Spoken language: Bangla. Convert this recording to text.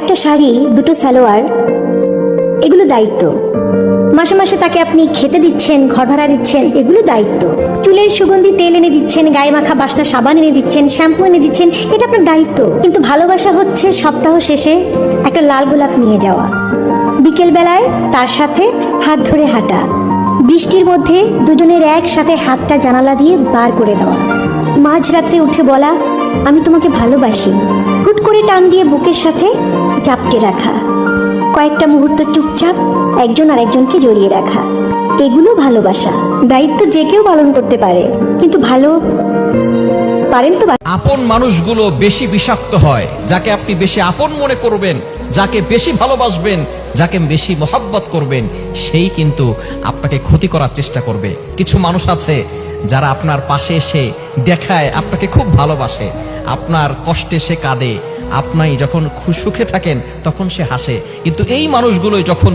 একটা শাড়ি, দুটো সালোয়ার, এগুলো দায়িত্ব। মাসে মাসে তাকে আপনি খেতে দিচ্ছেন, ঘর ভাড়া দিচ্ছেন, এগুলো দায়িত্ব। চুলের সুগন্ধি তেল এনে দিচ্ছেন, গায়ে মাখা বাসনা সাবান এনে দিচ্ছেন, শ্যাম্পু এনে দিচ্ছেন, এটা আপনার দায়িত্ব। কিন্তু ভালোবাসা হচ্ছে সপ্তাহ শেষে একটা লাল গোলাপ নিয়ে যাওয়া, বিকেল বেলায় তার সাথে হাত ধরে হাঁটা, বৃষ্টির মধ্যে দুজনের একসাথে হাতটা জানালা দিয়ে বার করে দেওয়া, মাঝরাত্রে উঠে বলা আমি তোমাকে ভালোবাসি, হুট করে টান দিয়ে বুকের সাথে চাপটে রাখা, কয়েকটা মুহূর্ত চুপচাপ একজন আরেকজনকে জড়িয়ে রাখা, এগুলো ভালোবাসা। দায়িত্ব যে কেউ পালন করতে পারে, কিন্তু ভালো পারেন তো। আপন মানুষগুলো বেশি বিষাক্ত হয়। যাকে আপনি বেশি আপন মনে করবেন, যাকে বেশি ভালোবাসবেন, যাকে বেশি মহব্বত করবেন, সেই কিন্তু আপনাকে ক্ষতি করার চেষ্টা করবে। কিছু মানুষ আছে যারা আপনার পাশে এসে দেখায় আপনাকে খুব ভালোবাসে, আপনার কষ্টে সে কাঁদে, আপনি যখন সুখে থাকেন তখন সে হাসে। কিন্তু এই মানুষগুলোই যখন